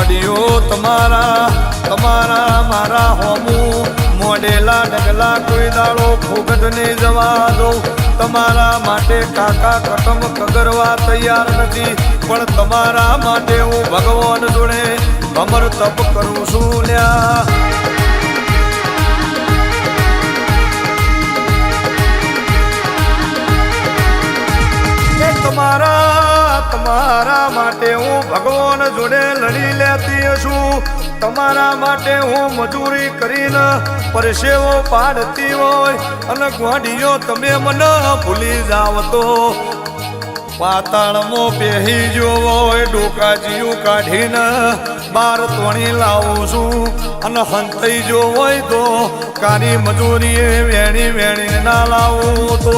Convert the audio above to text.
ગોડીઓ તમારા મારા હોમું મોડેલા ડગલા કોઈ દાડો ફોગટ ને જવા દઉં. તમારા માટે કાકા કટમ કગરવા તૈયાર નથી, પણ તમારા માટે હું ભગવાન જોડે અમર તપ કરું છું લ્યા. તમારા માટે હું ભગવાન જોડે લડી લેતી છું. તમારા માટે હું મજૂરી કરીને પરસેવો પાડતી હોય અને ગોડીઓ તમે મને ભૂલી જાવ તો પાતાળમાં બેહી જો હોય ડોકાજીયું કાઢીને બાર તોણી લાવું છું. અને હંતાઈ જો હોય તો કારી મજૂરીએ વેણી ના લાવું તો